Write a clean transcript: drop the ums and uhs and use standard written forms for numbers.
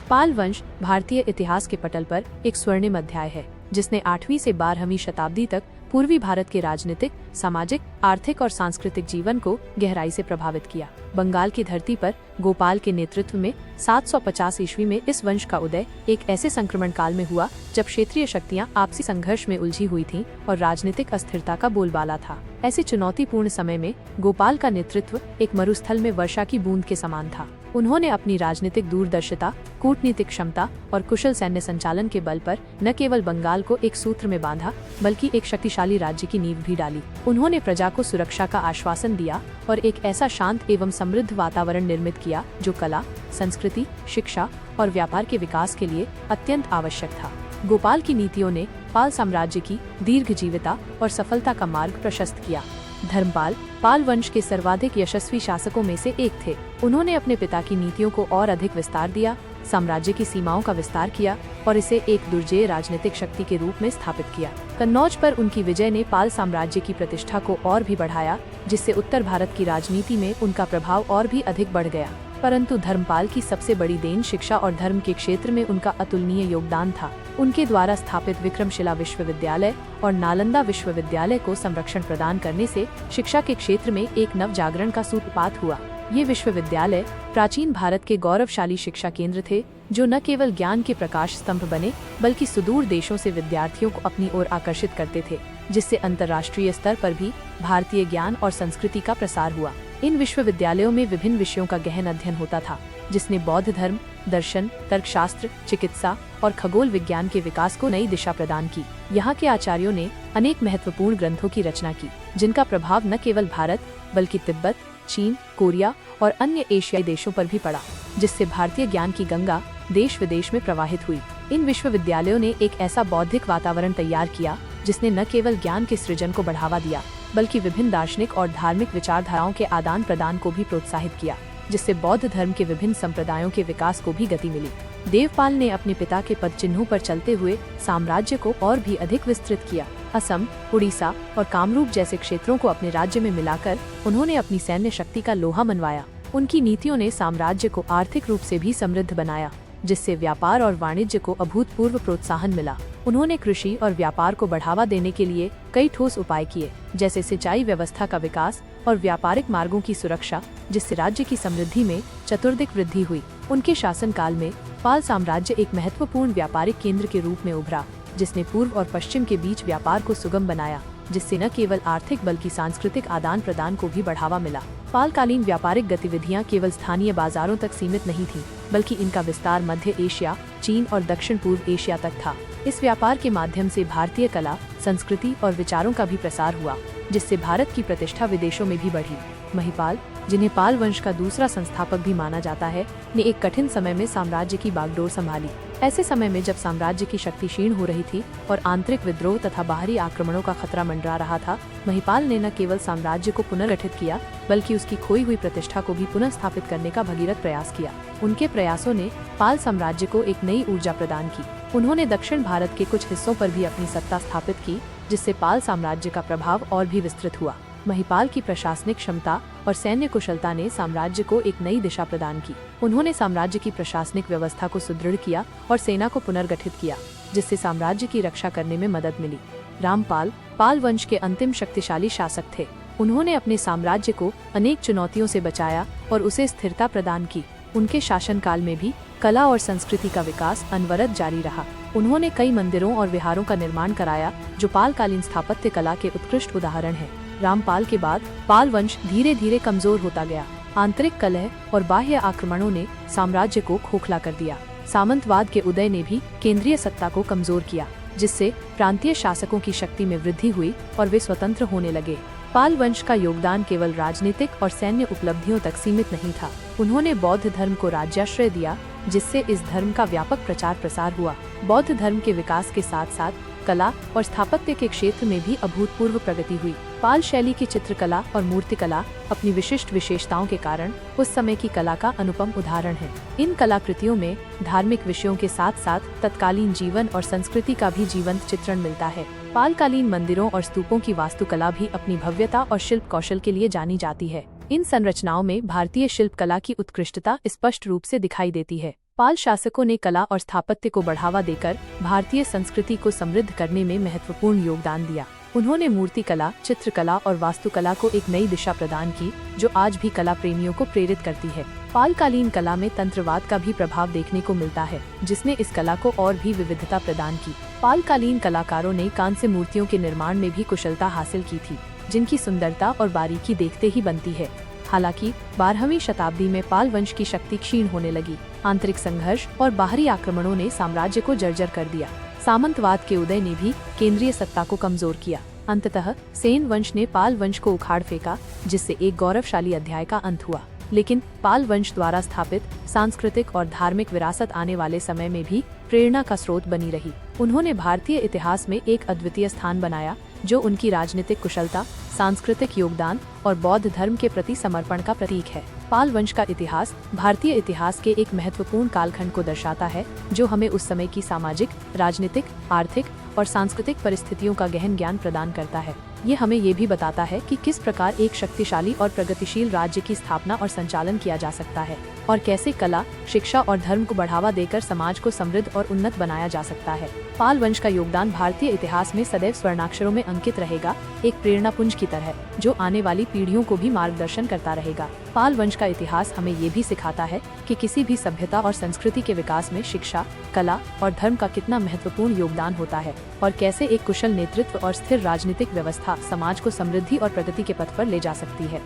पाल वंश भारतीय इतिहास के पटल पर एक स्वर्णिम अध्याय है, जिसने 8वीं से 12वीं शताब्दी तक पूर्वी भारत के राजनीतिक, सामाजिक, आर्थिक और सांस्कृतिक जीवन को गहराई से प्रभावित किया। बंगाल की धरती पर गोपाल के नेतृत्व में 750 ईस्वी में इस वंश का उदय एक ऐसे संक्रमण काल में हुआ जब क्षेत्रीय शक्तियां आपसी संघर्ष में उलझी हुई थीं और राजनीतिक अस्थिरता का बोलबाला था। ऐसे चुनौतीपूर्ण समय में गोपाल का नेतृत्व एक मरुस्थल में वर्षा की बूंद के समान था। उन्होंने अपनी राजनीतिक दूरदर्शिता, कूटनीतिक क्षमता और कुशल सैन्य संचालन के बल पर न केवल बंगाल को एक सूत्र में बांधा, बल्कि एक शक्तिशाली राज्य की नींव भी डाली। उन्होंने प्रजा को सुरक्षा का आश्वासन दिया और एक ऐसा शांत एवं समृद्ध वातावरण निर्मित किया जो कला, संस्कृति, शिक्षा और व्यापार के विकास के लिए अत्यंत आवश्यक था। गोपाल की नीतियों ने पाल साम्राज्य की दीर्घजीविता और सफलता का मार्ग प्रशस्त किया। धर्मपाल पाल वंश के सर्वाधिक यशस्वी शासकों में से एक थे। उन्होंने अपने पिता की नीतियों को और अधिक विस्तार दिया, साम्राज्य की सीमाओं का विस्तार किया और इसे एक दुर्जेय राजनीतिक शक्ति के रूप में स्थापित किया। कन्नौज पर उनकी विजय ने पाल साम्राज्य की प्रतिष्ठा को और भी बढ़ाया, जिससे उत्तर भारत की राजनीति में उनका प्रभाव और भी अधिक बढ़ गया। परंतु धर्मपाल की सबसे बड़ी देन शिक्षा और धर्म के क्षेत्र में उनका अतुलनीय योगदान था। उनके द्वारा स्थापित विक्रमशिला विश्वविद्यालय और नालंदा विश्वविद्यालय को संरक्षण प्रदान करने से शिक्षा के क्षेत्र में एक नव जागरण का सूत्रपात हुआ। ये विश्वविद्यालय प्राचीन भारत के गौरवशाली शिक्षा केंद्र थे, जो न केवल ज्ञान के प्रकाश स्तंभ बने, बल्कि सुदूर देशों से विद्यार्थियों को अपनी ओर आकर्षित करते थे, जिससे अंतर्राष्ट्रीय स्तर पर भी भारतीय ज्ञान और संस्कृति का प्रसार हुआ। इन विश्वविद्यालयों में विभिन्न विषयों का गहन अध्ययन होता था, जिसने बौद्ध धर्म, दर्शन, तर्कशास्त्र, चिकित्सा और खगोल विज्ञान के विकास को नई दिशा प्रदान की। यहाँ के आचार्यों ने अनेक महत्वपूर्ण ग्रंथों की रचना की, जिनका प्रभाव न केवल भारत बल्कि तिब्बत, चीन, कोरिया और अन्य एशियाई देशों पर भी पड़ा, जिससे भारतीय ज्ञान की गंगा देश विदेश में प्रवाहित हुई। इन विश्वविद्यालयों ने एक ऐसा बौद्धिक वातावरण तैयार किया जिसने न केवल ज्ञान के सृजन को बढ़ावा दिया, बल्कि विभिन्न दार्शनिक और धार्मिक विचारधाराओं के आदान प्रदान को भी प्रोत्साहित किया, जिससे बौद्ध धर्म के विभिन्न संप्रदायों के विकास को भी गति मिली। देवपाल ने अपने पिता के पद चिन्हों पर चलते हुए साम्राज्य को और भी अधिक विस्तृत किया। असम, उड़ीसा और कामरूप जैसे क्षेत्रों को अपने राज्य में मिलाकर उन्होंने अपनी सैन्य शक्ति का लोहा मनवाया। उनकी नीतियों ने साम्राज्य को आर्थिक रूप से भी समृद्ध बनाया, जिससे व्यापार और वाणिज्य को अभूतपूर्व प्रोत्साहन मिला। उन्होंने कृषि और व्यापार को बढ़ावा देने के लिए कई ठोस उपाय किए, जैसे सिंचाई व्यवस्था का विकास और व्यापारिक मार्गों की सुरक्षा, जिससे राज्य की समृद्धि में चतुर्दिक वृद्धि हुई। उनके शासनकाल में पाल साम्राज्य एक महत्वपूर्ण व्यापारिक केंद्र के रूप में उभरा, जिसने पूर्व और पश्चिम के बीच व्यापार को सुगम बनाया, जिससे न केवल आर्थिक बल्कि सांस्कृतिक आदान प्रदान को भी बढ़ावा मिला। पालकालीन व्यापारिक गतिविधियां केवल स्थानीय बाजारों तक सीमित नहीं थीं, बल्कि इनका विस्तार मध्य एशिया, चीन और दक्षिण पूर्व एशिया तक था। इस व्यापार के माध्यम से भारतीय कला, संस्कृति और विचारों का भी प्रसार हुआ, जिससे भारत की प्रतिष्ठा विदेशों में भी बढ़ी। महिपाल, जिन्हें पाल वंश का दूसरा संस्थापक भी माना जाता है, ने एक कठिन समय में साम्राज्य की बागडोर संभाली। ऐसे समय में जब साम्राज्य की शक्ति क्षीण हो रही थी और आंतरिक विद्रोह तथा बाहरी आक्रमणों का खतरा मंडरा रहा था, महिपाल ने न केवल साम्राज्य को पुनर्गठित किया, बल्कि उसकी खोई हुई प्रतिष्ठा को भी पुनः स्थापित करने का भगीरथ प्रयास किया। उनके प्रयासों ने पाल साम्राज्य को एक नई ऊर्जा प्रदान की। उन्होंने दक्षिण भारत के कुछ हिस्सों पर भी अपनी सत्ता स्थापित की, जिससे पाल साम्राज्य का प्रभाव और भी विस्तृत हुआ। महिपाल की प्रशासनिक क्षमता और सैन्य कुशलता ने साम्राज्य को एक नई दिशा प्रदान की। उन्होंने साम्राज्य की प्रशासनिक व्यवस्था को सुदृढ़ किया और सेना को पुनर्गठित किया, जिससे साम्राज्य की रक्षा करने में मदद मिली। रामपाल पाल वंश के अंतिम शक्तिशाली शासक थे। उन्होंने अपने साम्राज्य को अनेक चुनौतियों से बचाया और उसे स्थिरता प्रदान की। उनके शासनकाल में भी कला और संस्कृति का विकास अनवरत जारी रहा। उन्होंने कई मंदिरों और विहारों का निर्माण कराया, जो पालकालीन स्थापत्य कला के उत्कृष्ट उदाहरण हैं। रामपाल के बाद पाल वंश धीरे धीरे कमजोर होता गया। आंतरिक कलह और बाह्य आक्रमणों ने साम्राज्य को खोखला कर दिया। सामंतवाद के उदय ने भी केंद्रीय सत्ता को कमजोर किया, जिससे प्रांतीय शासकों की शक्ति में वृद्धि हुई और वे स्वतंत्र होने लगे। पाल वंश का योगदान केवल राजनीतिक और सैन्य उपलब्धियों तक सीमित नहीं था। उन्होंने बौद्ध धर्म को राज्याश्रय दिया, जिससे इस धर्म का व्यापक प्रचार प्रसार हुआ। बौद्ध धर्म के विकास के साथ साथ कला और स्थापत्य के क्षेत्र में भी अभूतपूर्व प्रगति हुई। पाल शैली की चित्रकला और मूर्तिकला अपनी विशिष्ट विशेषताओं के कारण उस समय की कला का अनुपम उदाहरण है। इन कलाकृतियों में धार्मिक विषयों के साथ साथ तत्कालीन जीवन और संस्कृति का भी जीवंत चित्रण मिलता है। पालकालीन मंदिरों और स्तूपों की वास्तुकला भी अपनी भव्यता और शिल्प कौशल के लिए जानी जाती है। इन संरचनाओं में भारतीय शिल्प कला की उत्कृष्टता स्पष्ट रूप से दिखाई देती है। पाल शासकों ने कला और स्थापत्य को बढ़ावा देकर भारतीय संस्कृति को समृद्ध करने में महत्वपूर्ण योगदान दिया। उन्होंने मूर्तिकला, चित्रकला और वास्तुकला को एक नई दिशा प्रदान की, जो आज भी कला प्रेमियों को प्रेरित करती है। पालकालीन कला में तंत्रवाद का भी प्रभाव देखने को मिलता है, जिसने इस कला को और भी विविधता प्रदान की। पालकालीन कलाकारों ने कांस्य मूर्तियों के निर्माण में भी कुशलता हासिल की थी, जिनकी सुंदरता और बारीकी देखते ही बनती है। हालांकि 12वीं शताब्दी में पाल वंश की शक्ति क्षीण होने लगी। आंतरिक संघर्ष और बाहरी आक्रमणों ने साम्राज्य को जर्जर कर दिया। सामंतवाद के उदय ने भी केंद्रीय सत्ता को कमजोर किया। अंततः सेन वंश ने पाल वंश को उखाड़ फेंका, जिससे एक गौरवशाली अध्याय का अंत हुआ। लेकिन पाल वंश द्वारा स्थापित सांस्कृतिक और धार्मिक विरासत आने वाले समय में भी प्रेरणा का स्रोत बनी रही। उन्होंने भारतीय इतिहास में एक अद्वितीय स्थान बनाया, जो उनकी राजनीतिक कुशलता, सांस्कृतिक योगदान और बौद्ध धर्म के प्रति समर्पण का प्रतीक है। पाल वंश का इतिहास भारतीय इतिहास के एक महत्वपूर्ण कालखंड को दर्शाता है, जो हमें उस समय की सामाजिक, राजनीतिक, आर्थिक और सांस्कृतिक परिस्थितियों का गहन ज्ञान प्रदान करता है। ये हमें ये भी बताता है कि किस प्रकार एक शक्तिशाली और प्रगतिशील राज्य की स्थापना और संचालन किया जा सकता है, और कैसे कला, शिक्षा और धर्म को बढ़ावा देकर समाज को समृद्ध और उन्नत बनाया जा सकता है। पाल वंश का योगदान भारतीय इतिहास में सदैव स्वर्णाक्षरों में अंकित रहेगा, एक प्रेरणापुंज की तरह, जो आने वाली पीढ़ियों को भी मार्गदर्शन करता रहेगा। पाल वंश का इतिहास हमें ये भी सिखाता है कि किसी भी सभ्यता और संस्कृति के विकास में शिक्षा, कला और धर्म का कितना महत्वपूर्ण योगदान होता है, और कैसे एक कुशल नेतृत्व और स्थिर राजनीतिक व्यवस्था समाज को समृद्धि और प्रगति के पथ पर ले जा सकती है।